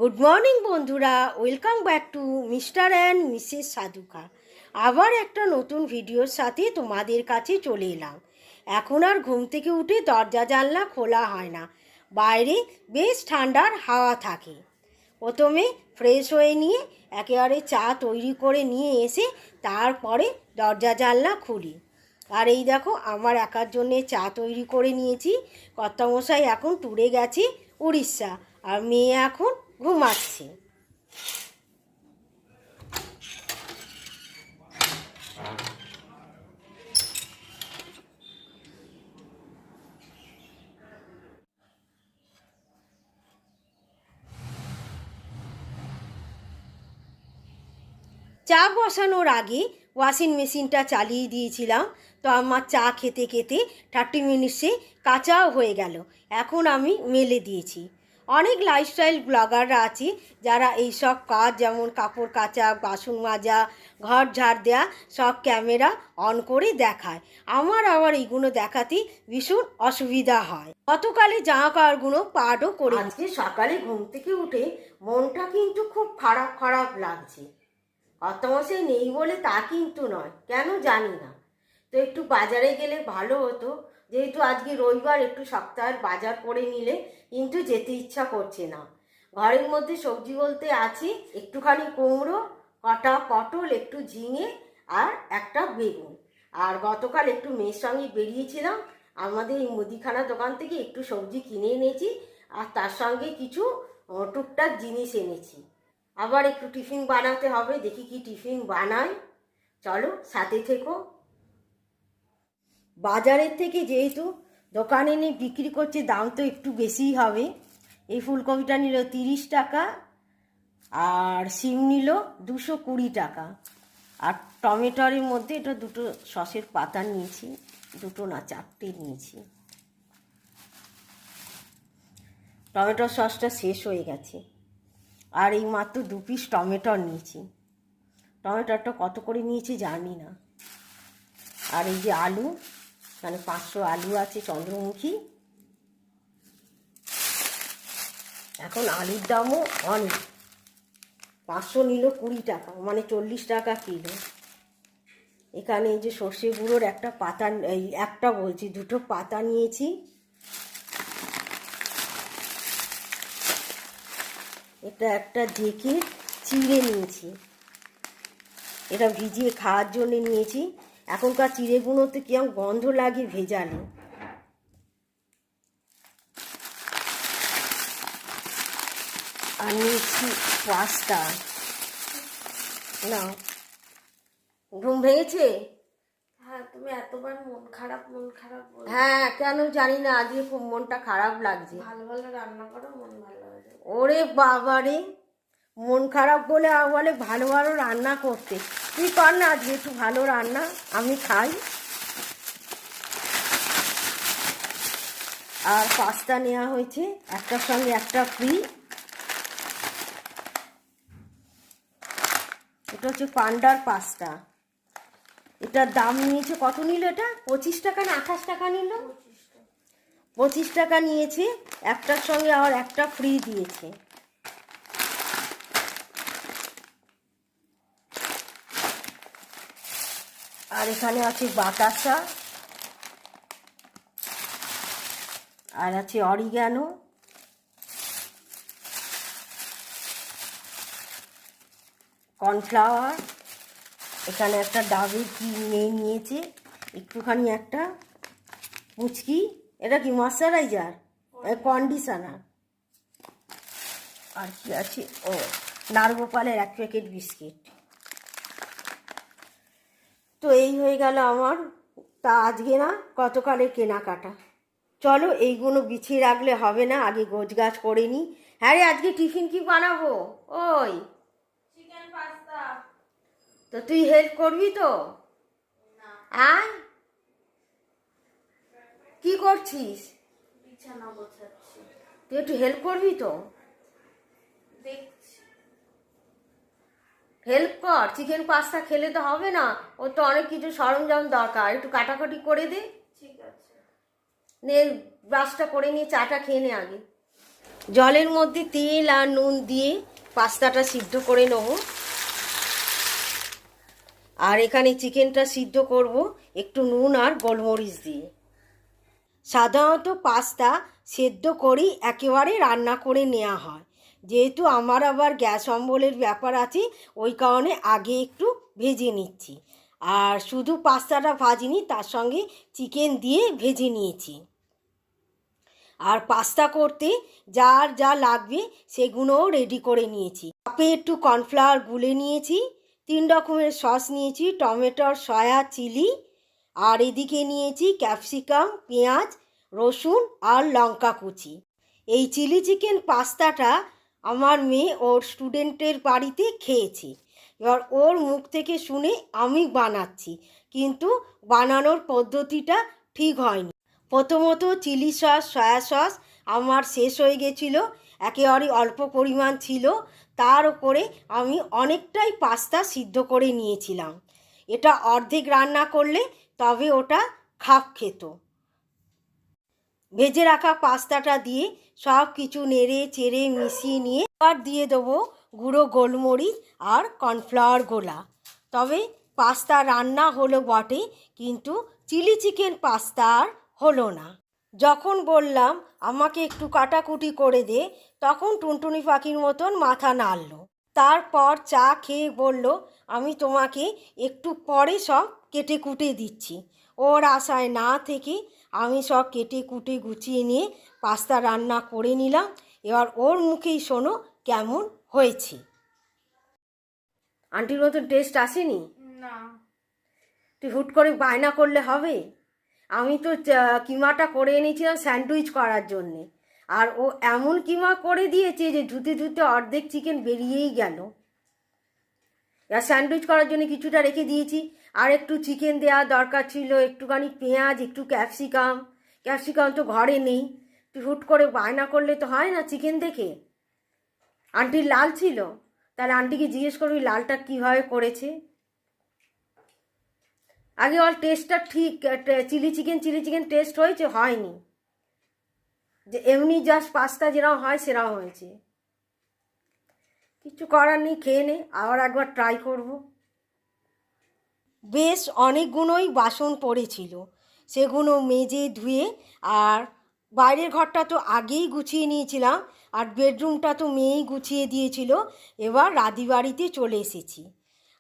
Good morning বন্ধুরা, welcome back to Mr and Mrs Sadhuka. আবার একটা নতুন ভিডিওর সাথে তোমাদের কাছে চলে এলাম। এখন আর ঘুম থেকে উঠে দরজা জানলা খোলা হয় না, বাইরে বেশ ঠান্ডার হাওয়া থাকে। প্রথমে ফ্রেশ হয়ে নিয়ে একেবারে চা তৈরি করে নিয়ে এসে তারপরে দরজা জানলা খুলি। আর এই দেখো, আমার একার জন্যে চা তৈরি করে নিয়েছি। কর্তামশাই এখন ট্যুরে গেছে উড়িষ্যা, আর মেয়ে এখন ঘুমাচ্ছে। চা বসানোর আগে ওয়াশিং মেশিনটা চালিয়ে দিয়েছিলাম, তো আমার চা খেতে খেতে 30 মিনিটসে কাঁচাও হয়ে গেল। এখন আমি মেলে দিয়েছি। অনেক লাইফস্টাইল ব্লগাররা আছে যারা এই সব কাজ, যেমন কাপড় কাচা, বাসন মাজা, ঘর ঝাড় দেওয়া, সব ক্যামেরা অন করে দেখায়। আমার আবার এইগুলো দেখাতে ভীষণ অসুবিধা হয়। গতকালে জামা কাপড়গুলো পাটও করে। আজকে সকালে ঘুম থেকে উঠে মনটা কিন্তু খুব খারাপ খারাপ লাগছে। কর্তামশাই নেই বলে তা কিন্তু নয়, কেন জানি না। তো একটু বাজারে গেলে ভালো হতো, যেহেতু আজকে রবিবার, একটু সপ্তাহের বাজার করে নিলে, কিন্তু যেতে ইচ্ছা করছে না। ঘরের মধ্যে সবজি বলতে আছে একটুখানি কুমড়ো, কটা পটল, একটু ঝিঙে আর একটা বেগুন। আর গতকাল একটু মেয়ের সঙ্গে বেরিয়েছিলাম, আমাদের এই মুদিখানা দোকান থেকে একটু সবজি কিনে এনেছি, আর তার সঙ্গে কিছু টুকটাক জিনিস এনেছি। আবার একটু টিফিন বানাতে হবে, দেখি কি টিফিন বানাই। চলো সাথে থেকো। বাজারের থেকে যেহেতু দোকানে নিয়ে বিক্রি করছে, দাম তো একটু বেশিই হবে। এই ফুলকপিটা নিল 30 টাকা, আর শিম নিল 220 টাকা। আর টমেটোর মধ্যে এটা দুটো সসের পাতা নিয়েছি, দুটো না 4টে নিয়েছি। টমেটোর সসটা শেষ হয়ে গেছে, আর এই মাত্র 2 পিস টমেটো নিয়েছি। টমেটোটা কত করে নিয়েছি জানি না। আর এই যে আলু, মানে 500 আলু আছে চন্দ্রমুখী। এখন আলুর দামও অনেক, 500 নিল 20 টাকা, মানে 40 টাকা কিলো। এখানে এই যে সর্ষে গুঁড়োর একটা পাতা, এই একটা বলছি, দুটো পাতা নিয়েছি। এটা একটা ঢেকে চিড়ে নিয়েছি, এটা ভিজিয়ে খাওয়ার জন্য নিয়েছি। এখনকার চিড়েগুলোতে কিরম গন্ধ লাগে ভেজালে। আর নিয়েছি পাস্তা। না, ঘুম ভেঙেছে? হ্যাঁ, তুমি এতবার মন খারাপ বলো। হ্যাঁ, কেন জানি না, আজকে খুব মনটা খারাপ লাগছে। ভালো ভালো রান্না করো, মন ভালো হয়ে যাবে। ওরে বাবা রে, মন খারাপ বলে বলে ভালো ভালো রান্না করতে। তুই কর না আজকে একটু ভালো রান্না, আমি খাই। আর পাস্তা নেওয়া হয়েছে, একটার সঙ্গে একটা ফ্রি। এটা হচ্ছে পান্ডার পাস্তা। এটার দাম নিয়েছে, কত নিল এটা? 25 টাকা না 28 টাকা নিল? 25 টাকা নিয়েছে। একটার সঙ্গে আবার একটা ফ্রি দিয়েছে। আর এখানে আছে বাতাসা, আর আছে অরিগ্যানো, কর্নফ্লাওয়ার। এখানে একটা ডাবের কি নিয়েছে, একটুখানি একটা মুচকি, এটা কি ময়শ্চারাইজার, কন্ডিশনার। আর কি আছে, ও নারগোপালের 1 প্যাকেট বিস্কিট। তো এই হয়ে গেল আমার, তা আজকে না গতকালের কেনাকাটা। চলো এইগুলো বিছিয়ে রাখলে হবে না, আগে গোছগাছ করে নিই। হ্যাঁ রে, আজকে টিফিন কি বানাবো? ওই চিকেন পাস্তা। তো তুই হেল্প করবি তো? না, আয়, কি করছিস? বিছানা গোছাচ্ছি। তুই একটু হেল্প করবি তো? দেখছি। হেল্প কর, চিকেন পাস্তা খেলে তো হবে না, ওর তো অনেক কিছু সরঞ্জাম দরকার, একটু কাটাকাটি করে দে। ঠিক আছে। নে, ব্রাশটা করে নিয়ে চাটা খেয়ে নে আগে। জলের মধ্যে তেল আর নুন দিয়ে পাস্তাটা সিদ্ধ করে নেব। আর এখানে চিকেনটা সিদ্ধ করব একটু নুন আর গোলমরিচ দিয়ে। সাধারণত পাস্তা সেদ্ধ করেই একেবারে রান্না করে নেওয়া হয়, যেহেতু আমার আবার গ্যাস অম্বলের ব্যাপার আছে ওই কারণে আগে একটু ভেজে নিচ্ছি। আর শুধু পাস্তাটা ভাজিনি, তার সঙ্গে চিকেন দিয়ে ভেজে নিয়েছি। আর পাস্তা করতে যার যা লাগবে সেগুলোও রেডি করে নিয়েছি। কাপে একটু কর্নফ্লাওয়ার গুলে নিয়েছি, 3 রকমের সস নিয়েছি, টমেটোর, সয়া, চিলি, আর এদিকে নিয়েছি ক্যাপসিকাম, পেঁয়াজ, রসুন আর লঙ্কা কুচি। এই চিলি চিকেন পাস্তাটা আমার মেয়ে ওর স্টুডেন্টের বাড়িতে খেয়েছে। এবার ওর মুখ থেকে শুনে আমি বানাচ্ছি, কিন্তু বানানোর পদ্ধতিটা ঠিক হয়নি। প্রথমত চিলি সস, সয়া সস আমার শেষ হয়ে গেছিলো, একেবারে অল্প পরিমাণ ছিল। তার উপরে আমি অনেকটাই পাস্তা সিদ্ধ করে নিয়েছিলাম। এটা অর্ধেক রান্না করলে তবে ওটা খাপ খেত। ভেজে রাখা পাস্তাটা দিয়ে সব কিছু নেড়ে চেড়ে মিশিয়ে নিয়ে আর দিয়ে দেবো গুঁড়ো গোলমরিচ আর কর্নফ্লাওয়ার গোলা। তবে পাস্তা রান্না হলো বটে, কিন্তু চিলি চিকেন পাস্তা আর হলো না। যখন বললাম আমাকে একটু কাটাকুটি করে দে, তখন টুনটুনি পাখির মতন মাথা নাড়ল। তারপর চা খেয়ে বলল, আমি তোমাকে একটু পরে সব কেটে কুটে দিচ্ছি। ওর আশায় না থেকে আমি সব কেটে কুটে গুছিয়ে নিয়ে পাস্তা রান্না করে নিলাম। এবার ওর মুখেই শোনো কেমন হয়েছে। আন্টির মতন টেস্ট আসেনি? না। তুই হুট করে বায়না করলে হবে? আমি তো কিমাটা করে এনেছিলাম স্যান্ডউইচ করার জন্যে, আর ও এমন কিমা করে দিয়েছে যে ধুতে ধুতে অর্ধেক চিকেন বেরিয়েই গেল। আর স্যান্ডউইচ করার জন্য কিছুটা রেখে দিয়েছি, আর একটু চিকেন দেওয়া দরকার ছিল, একটুখানি পেঁয়াজ, একটু ক্যাপসিকাম। ক্যাপসিকাম তো ঘরে নেই। তুই হুট করে বায়না করলে তো হয় না চিকেন দেখে। আন্টির লাল ছিল, তাহলে আন্টিকে জিজ্ঞেস করবি লালটা কীভাবে করেছে। আগে ওর টেস্টটা ঠিক, চিলি চিকেন টেস্ট হয়েছে? হয়নি। যে এমনি জাস্ট পাস্তা যেরকম হয় সেরকম হয়েছে। কিছু করার নেই, খেয়ে নে, আবার একবার ট্রাই করব। বেশ অনেকগুলোই বাসন পড়েছিল, সেগুলো মেজে ধুয়ে, আর বাইরের ঘরটা তো আগেই গুছিয়ে নিয়েছিলাম, আর বেডরুমটা তো মেয়েই গুছিয়ে দিয়েছিল। এবার রাঁধিবাড়িতে চলে এসেছি,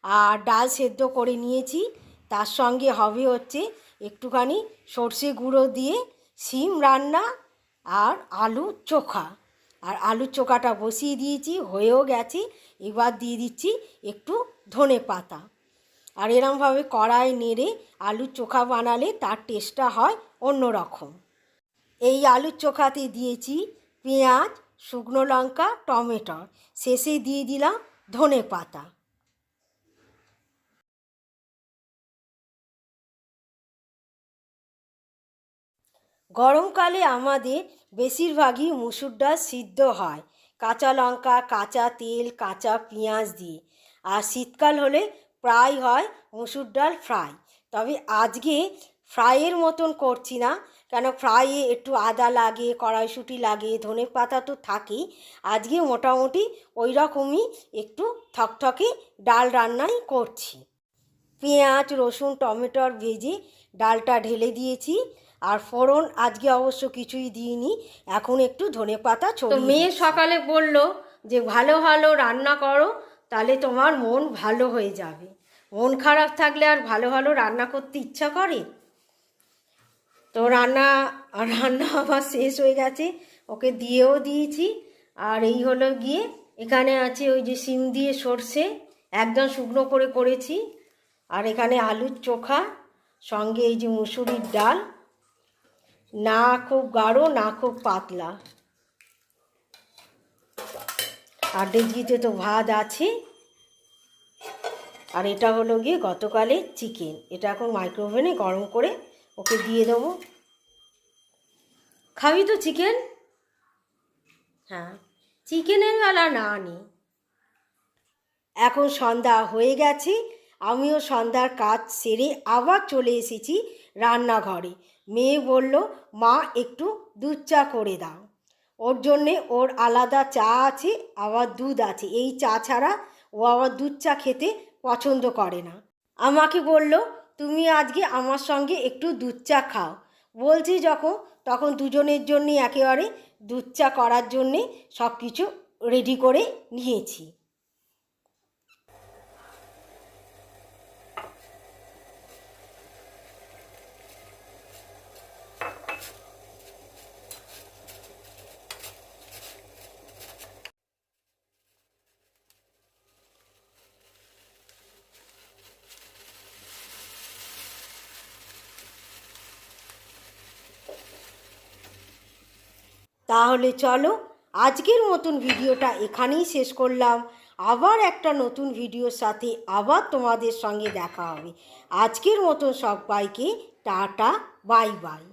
আর ডাল সেদ্ধ করে নিয়েছি। তার সঙ্গে হবে হচ্ছে একটুখানি সর্ষে গুঁড়ো দিয়ে শিম রান্না আর আলু চোখা। আর আলুর চোখাটা বসিয়ে দিয়েছি, হয়েও গেছে। এবার দিয়ে দিচ্ছি একটু ধনে পাতা। আর এরমভাবে কড়াই নেড়ে আলুর চোখা বানালে তার টেস্টটা হয় অন্য রকম। এই আলুর চোখাতে দিয়েছি পেঁয়াজ, শুকনো লঙ্কা, টমেটো, শেষে দিয়ে দিলাম ধনে পাতা। গরমকালে আমাদের বেশিরভাগই মুসুর ডাল সিদ্ধ হয় কাঁচা লঙ্কা, কাঁচা তেল, কাঁচা পেঁয়াজ দিয়ে। আর শীতকাল হলে প্রায় হয় মুসুর ডাল ফ্রাই। তবে আজকে ফ্রাইয়ের মতন করছি না, কেন ফ্রাইয়ে একটু আদা লাগে, কড়াইশুঁটি লাগে, ধনে পাতা তো থাকেই। আজকে মোটামুটি ওই রকমই একটু থকথকে ডাল রান্নাই করছি। পেঁয়াজ, রসুন, টমেটোর ভেজে ডালটা ঢেলে দিয়েছি। আর ফোড়ন আজকে অবশ্য কিছুই দিইনি, এখন একটু ধনেপাতা ছড়িয়ে। মেয়ে সকালে বলল যে ভালো ভালো রান্না করো, তাহলে তোমার মন ভালো হয়ে যাবে। মন খারাপ থাকলে আর ভালো ভালো রান্না করতে ইচ্ছা করে? তো রান্না আমার শেষ হয়ে গেছে, ওকে দিয়েও দিয়েছি। আর এই হলো গিয়ে এখানে আছে ওই যে শিম দিয়ে সর্ষে একদম শুকনো করে করেছি। আর এখানে আলুর চোখা, সঙ্গে এই যে মুসুরির ডাল, না খুব গাঢ় না খুব পাতলা। আর ডেকচিতে তো ভাত আছে। আর এটা হলো গিয়ে গতকালের চিকেন, এটা এখন মাইক্রোওভেনে গরম করে ওকে দিয়ে দেবো। খাবি তো চিকেন? হ্যাঁ, চিকেনের বেলা না আনি। এখন সন্ধ্যা হয়ে গেছে, আমিও সন্ধ্যার কাজ সেরে আবার চলে এসেছি রান্নাঘরে। মেয়ে বলল, মা একটু দুধ চা করে দাও। ওর জন্যে ওর আলাদা চা আছে, আবার দুধ আছে। এই চা ছাড়া ও আবার দুধ চা খেতে পছন্দ করে না। আমাকে বলল, তুমি আজকে আমার সঙ্গে একটু দুধ চা খাও। বলছি যখন, তখন দুজনের জন্যে একেবারে দুধ চা করার জন্যে সব কিছু রেডি করে নিয়েছি। তাহলে চলো, আজকের মতন ভিডিওটা এখানেই শেষ করলাম। আবার একটা নতুন ভিডিওর সাথে আবার তোমাদের সঙ্গে দেখা হবে। আজকের মতন সবাইকে টাটা, বাই বাই।